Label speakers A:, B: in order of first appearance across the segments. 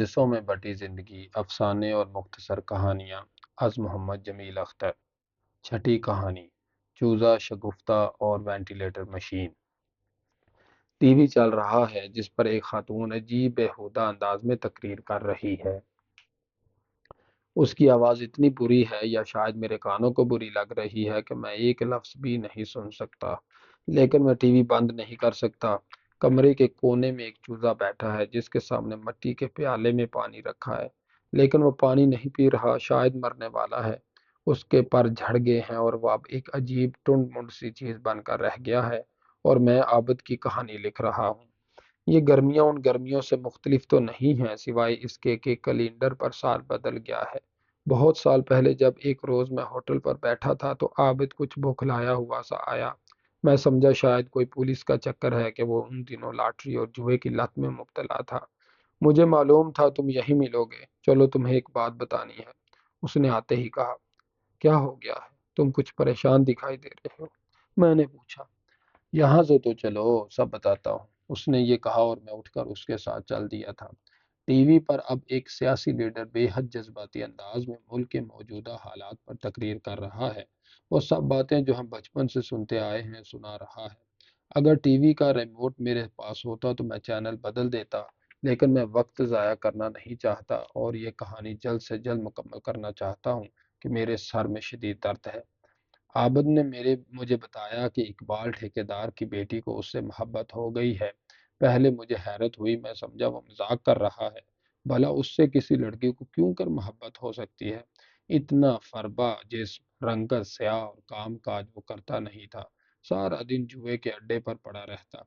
A: حادثوں میں بٹی زندگی، افسانے اور مختصر کہانیاں از محمد جمیل اختر۔ چھٹی کہانی، چوزا شگفتہ اور وینٹیلیٹر مشین۔ ٹی وی چل رہا ہے جس پر ایک خاتون عجیب بیہودہ انداز میں تقریر کر رہی ہے۔ اس کی آواز اتنی بری ہے یا شاید میرے کانوں کو بری لگ رہی ہے کہ میں ایک لفظ بھی نہیں سن سکتا، لیکن میں ٹی وی بند نہیں کر سکتا۔ کمرے کے کونے میں ایک چوزا بیٹھا ہے جس کے سامنے مٹی کے پیالے میں پانی رکھا ہے، لیکن وہ پانی نہیں پی رہا، شاید مرنے والا ہے۔ اس کے پر جھڑ گئے ہیں اور وہ اب ایک عجیب ٹنڈ منڈ سی چیز بن کر رہ گیا ہے، اور میں عابد کی کہانی لکھ رہا ہوں۔ یہ گرمیاں ان گرمیوں سے مختلف تو نہیں ہیں، سوائے اس کے کہ کیلنڈر پر سال بدل گیا ہے۔ بہت سال پہلے جب ایک روز میں ہوٹل پر بیٹھا تھا تو عابد کچھ بھکلایا ہوا سا آیا۔ میں سمجھا شاید کوئی پولیس کا چکر ہے کہ وہ ان دنوں لاٹری اور جوئے کی لت میں مبتلا تھا۔ مجھے معلوم تھا تم یہی ملو گے، چلو تمہیں ایک بات بتانی ہے، اس نے آتے ہی کہا۔ کیا ہو گیا ہے؟ تم کچھ پریشان دکھائی دے رہے ہو، میں نے پوچھا۔ یہاں سے تو چلو، سب بتاتا ہوں، اس نے یہ کہا اور میں اٹھ کر اس کے ساتھ چل دیا تھا۔ ٹی وی پر اب ایک سیاسی لیڈر بے حد جذباتی انداز میں ملک کے موجودہ حالات پر تقریر کر رہا ہے۔ وہ سب باتیں جو ہم بچپن سے سنتے آئے ہیں سنا رہا ہے۔ اگر ٹی وی کا ریموٹ میرے پاس ہوتا تو میں چینل بدل دیتا، لیکن میں وقت ضائع کرنا نہیں چاہتا اور یہ کہانی جلد سے جلد مکمل کرنا چاہتا ہوں کہ میرے سر میں شدید درد ہے۔ عابد نے مجھے بتایا کہ اقبال ٹھیکیدار کی بیٹی کو اس سے محبت ہو گئی ہے۔ پہلے مجھے حیرت ہوئی، میں سمجھا وہ مذاق کر رہا ہے۔ بھلا اس سے کسی لڑکی کو کیوں کر محبت ہو سکتی ہے؟ اتنا فربا جسم، رنگت سیاہ اور کام کاج وہ کرتا نہیں تھا۔ سارا دن جوئے کے اڈے پر پڑا رہتا،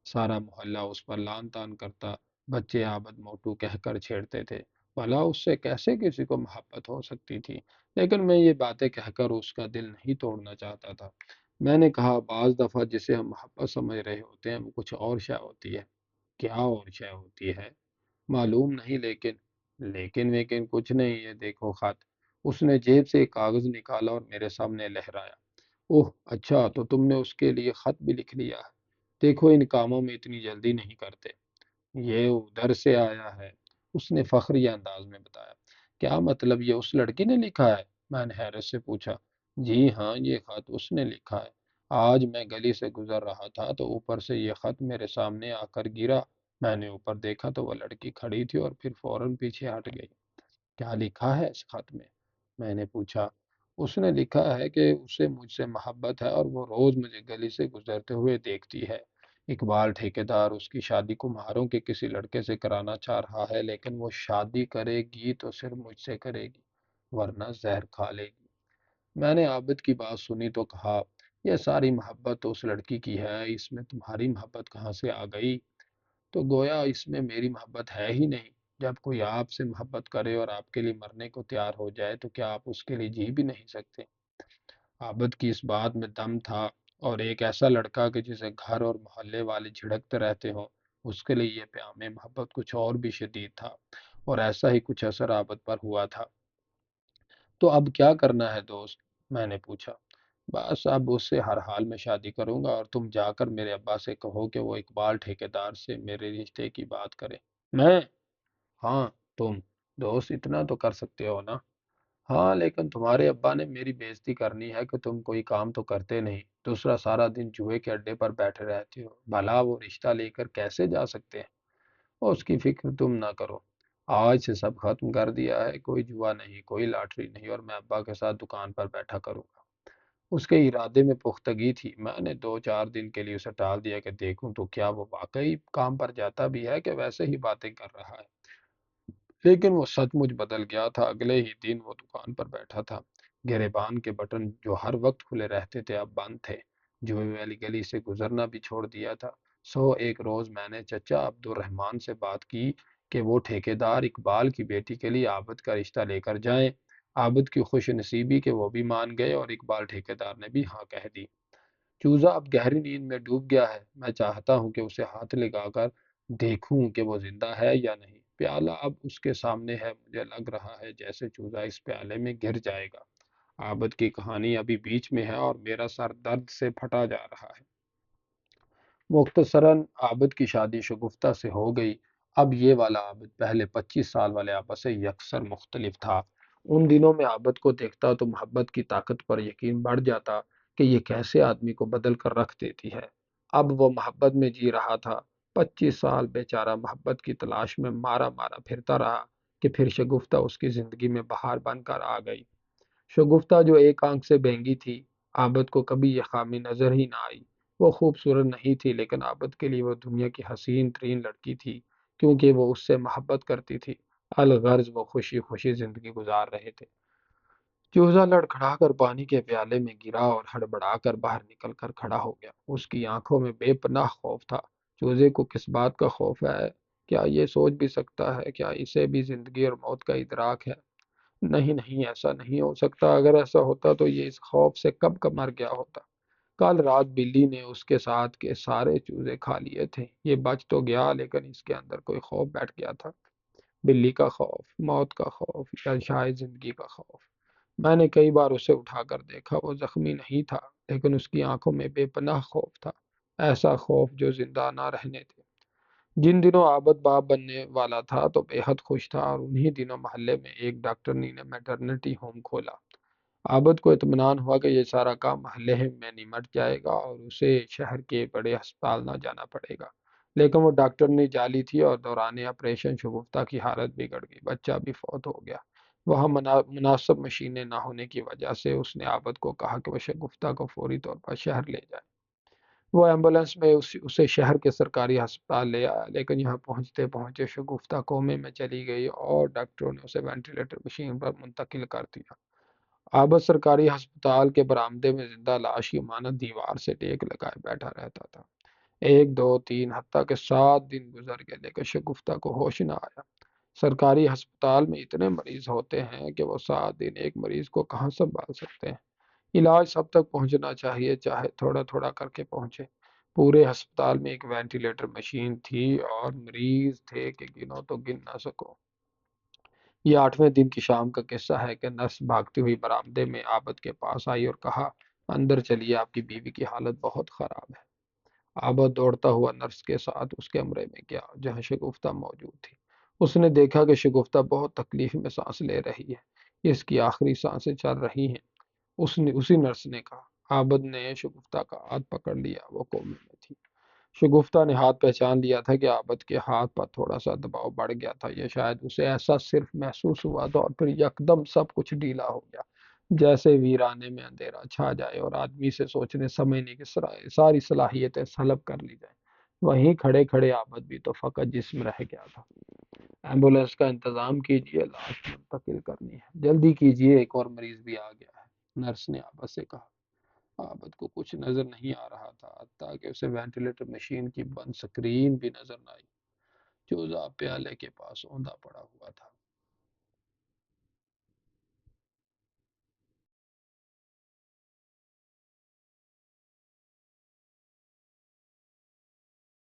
A: سارا محلہ اس پر لان تان کرتا، بچے عابد موٹو کہہ کر چھیڑتے تھے۔ بھلا اس سے کیسے کسی کو محبت ہو سکتی تھی؟ لیکن میں یہ باتیں کہہ کر اس کا دل نہیں توڑنا چاہتا تھا۔ میں نے کہا بعض دفعہ جسے ہم محبت سمجھ رہے ہوتے ہیں وہ کچھ اور شے ہوتی ہے۔ کیا اور شے ہوتی ہے؟ معلوم نہیں، لیکن کچھ نہیں، یہ دیکھو خط۔ اس نے جیب سے ایک کاغذ نکالا اور میرے سامنے لہرایا۔ اوہ اچھا، تو تم نے اس کے لیے خط بھی لکھ لیا ہے۔ دیکھو ان کاموں میں اتنی جلدی نہیں کرتے، یہ ادھر سے آیا ہے، اس نے فخریہ انداز میں بتایا۔ کیا مطلب، یہ اس لڑکی نے لکھا ہے؟ میں نے حیرت سے پوچھا۔ جی ہاں، یہ خط اس نے لکھا ہے۔ آج میں گلی سے گزر رہا تھا تو اوپر سے یہ خط میرے سامنے آ کر گرا۔ میں نے اوپر دیکھا تو وہ لڑکی کھڑی تھی اور پھر فوراً پیچھے ہٹ گئی۔ کیا لکھا ہے اس خط میں نے پوچھا۔ اس نے لکھا ہے کہ اسے مجھ سے محبت ہے اور وہ روز مجھے گلی سے گزرتے ہوئے دیکھتی ہے۔ اقبال ٹھیکیدار اس کی شادی کمہاروں کے کسی لڑکے سے کرانا چاہ رہا ہے، لیکن وہ شادی کرے گی تو صرف مجھ سے کرے گی، ورنہ زہر کھا لے گی۔ میں نے عابد کی بات سنی تو کہا، یہ ساری محبت تو اس لڑکی کی ہے، اس میں تمہاری محبت کہاں سے آ گئی؟ تو گویا اس میں میری محبت ہے ہی نہیں۔ جب کوئی آپ سے محبت کرے اور آپ کے لیے مرنے کو تیار ہو جائے تو کیا آپ اس کے لیے جی بھی نہیں سکتے؟ عابد کی اس بات میں دم تھا، اور ایک ایسا لڑکا کہ جسے گھر اور محلے والے جھڑکتے رہتے ہوں، اس کے لیے یہ پیام محبت کچھ اور بھی شدید تھا، اور ایسا ہی کچھ اثر عابد پر ہوا تھا۔ تو اب کیا کرنا ہے دوست؟ میں نے پوچھا۔ بس اب اس سے ہر حال میں شادی کروں گا، اور تم جا کر میرے ابا سے کہو کہ وہ اقبال ٹھیکیدار سے میرے رشتے کی بات کرے۔ میں؟ ہاں تم، دوست اتنا تو کر سکتے ہو نا؟ ہاں، لیکن تمہارے ابا نے میری بےزتی کرنی ہے کہ تم کوئی کام تو کرتے نہیں، دوسرا سارا دن جوئے کے اڈے پر بیٹھے رہتے ہو۔ بھلا وہ رشتہ لے کر کیسے جا سکتے ہیں؟ اور اس کی فکر تم نہ کرو، آج سے سب ختم کر دیا ہے، کوئی جوا نہیں، کوئی لاٹری نہیں، اور میں ابا کے ساتھ دکان پر بیٹھا کروں گا۔ اس کے ارادے میں پختگی تھی۔ میں نے 2-4 دن کے لیے اسے ٹال دیا کہ دیکھوں تو کیا وہ واقعی کام پر جاتا بھی ہے کہ ویسے ہی باتیں کر رہا ہے، لیکن وہ سچ مچ بدل گیا تھا۔ اگلے ہی دن وہ دکان پر بیٹھا تھا۔ گریبان کے بٹن جو ہر وقت کھلے رہتے تھے اب بند تھے۔ جو والی گلی سے گزرنا بھی چھوڑ دیا تھا۔ ایک روز میں نے چچا عبد الرحمان سے بات کی کہ وہ ٹھیکیدار اقبال کی بیٹی کے لیے عابد کا رشتہ لے کر جائیں۔ عابد کی خوش نصیبی کہ وہ بھی مان گئے اور اقبال ٹھیکیدار نے بھی ہاں کہہ دی۔ چوزا اب گہری نیند میں ڈوب گیا ہے۔ میں چاہتا ہوں کہ اسے ہاتھ لگا کر دیکھوں کہ وہ زندہ ہے یا نہیں۔ پیالہ اب اس کے سامنے ہے، مجھے لگ رہا ہے جیسے چوزا اس پیالے میں گر جائے گا۔ عابد کی کہانی ابھی بیچ میں ہے اور میرا سر درد سے پھٹا جا رہا ہے۔ مختصراً عابد کی شادی شگفتہ سے ہو گئی۔ اب یہ والا عابد پہلے 25 سال والے عابد سے یکسر مختلف تھا۔ ان دنوں میں عابد کو دیکھتا تو محبت کی طاقت پر یقین بڑھ جاتا کہ یہ کیسے آدمی کو بدل کر رکھ دیتی ہے۔ اب وہ محبت میں جی رہا تھا۔ 25 سال بیچارہ محبت کی تلاش میں مارا مارا پھرتا رہا کہ پھر شگفتہ اس کی زندگی میں بہار بن کر آ گئی۔ شگفتہ جو ایک آنکھ سے بینگی تھی، عابد کو کبھی یہ خامی نظر ہی نہ آئی۔ وہ خوبصورت نہیں تھی لیکن عابد کے لیے وہ دنیا کی حسین ترین لڑکی تھی، کیونکہ وہ اس سے محبت کرتی تھی۔ الغرض وہ خوشی خوشی زندگی گزار رہے تھے۔ چوزا لڑکھڑا کر پانی کے پیالے میں گرا اور ہڑبڑا کر باہر نکل کر کھڑا ہو گیا۔ اس کی آنکھوں میں بے پناہ خوف تھا۔ چوزے کو کس بات کا خوف ہے؟ کیا یہ سوچ بھی سکتا ہے؟ کیا اسے بھی زندگی اور موت کا ادراک ہے؟ نہیں نہیں، ایسا نہیں ہو سکتا۔ اگر ایسا ہوتا تو یہ اس خوف سے کب کا مر گیا ہوتا۔ کل رات بلی نے اس کے ساتھ کے سارے چوزے کھا لیے تھے۔ یہ بچ تو گیا لیکن اس کے اندر کوئی خوف بیٹھ گیا تھا۔ بلی کا خوف، موت کا خوف یا شاید زندگی کا خوف۔ میں نے کئی بار اسے اٹھا کر دیکھا، وہ زخمی نہیں تھا لیکن اس کی آنکھوں میں بے پناہ خوف تھا، ایسا خوف جو زندہ نہ رہنے تھے۔ جن دنوں عابد باپ بننے والا تھا تو بے حد خوش تھا، اور انہی دنوں محلے میں ایک ڈاکٹرنی نے میٹرنٹی ہوم کھولا۔ عابد کو اطمینان ہوا کہ یہ سارا کام محلے میں نمٹ جائے گا اور اسے شہر کے بڑے ہسپتال نہ جانا پڑے گا۔ لیکن وہ ڈاکٹرنی جعلی تھی اور دوران آپریشن شگفتہ کی حالت بگڑ گئی، بچہ بھی فوت ہو گیا۔ وہاں مناسب مشینیں نہ ہونے کی وجہ سے اس نے عابد کو کہا کہ وہ شگفتہ کو فوری طور پر شہر لے جائے۔ وہ ایمبولینس میں اسے شہر کے سرکاری ہسپتال لے آیا، لیکن یہاں پہنچتے پہنچے شگفتہ کومے میں چلی گئی اور ڈاکٹروں نے اسے وینٹیلیٹر مشین پر منتقل کر دیا۔ عابد سرکاری ہسپتال کے برآمدے میں زندہ لاش کی مانند دیوار سے ٹیک لگائے بیٹھا رہتا تھا۔ 1 2 3 حتیٰ کہ 7 دن گزر گئے لیکن شگفتہ کو ہوش نہ آیا۔ سرکاری ہسپتال میں اتنے مریض ہوتے ہیں کہ وہ 7 دن ایک مریض کو کہاں سنبھال سکتے ہیں۔ علاج سب تک پہنچنا چاہیے، چاہے تھوڑا تھوڑا کر کے پہنچے۔ پورے ہسپتال میں ایک وینٹیلیٹر مشین تھی اور مریض تھے کہ گنو تو گن نہ سکو۔ یہ 8ویں دن کی شام کا قصہ ہے کہ نرس بھاگتی ہوئی برآمدے میں عابد کے پاس آئی اور کہا، اندر چلیے، آپ کی بیوی کی حالت بہت خراب ہے۔ عابد دوڑتا ہوا نرس کے ساتھ اس کمرے میں گیا جہاں شگفتہ موجود تھی۔ اس نے دیکھا کہ شگفتہ بہت تکلیف میں سانس لے رہی ہے، اس کی آخری سانسیں چل رہی ہیں۔ اسی نرس نے کہا۔ عابد نے شگفتہ کا ہاتھ پکڑ لیا، وہ کومے میں تھی۔ شگفتہ نے ہاتھ پہچان لیا تھا کہ عابد کے ہاتھ پر تھوڑا سا دباؤ بڑھ گیا تھا، یا شاید اسے ایسا صرف محسوس ہوا تھا، اور پھر یکدم سب کچھ ڈھیلا ہو گیا، جیسے ویرانے میں اندھیرا چھا جائے اور آدمی سے سوچنے سمجھنے کی ساری صلاحیتیں سلب کر لی جائیں۔ وہیں کھڑے کھڑے عابد بھی تو فقط جسم رہ گیا تھا۔ ایمبولینس کا انتظام کیجیے، لاش منتقل کرنی ہے، جلدی کیجیے، ایک اور مریض بھی آ گیا ہے، نرس نے عابد سے کہا۔ عابد کو کچھ نظر نہیں آ رہا تھا، حتیٰ کہ اسے وینٹیلیٹر مشین کی بند سکرین بھی نظر نہ آئی۔ چوزا پیالے کے پاس اوندا پڑا ہوا تھا۔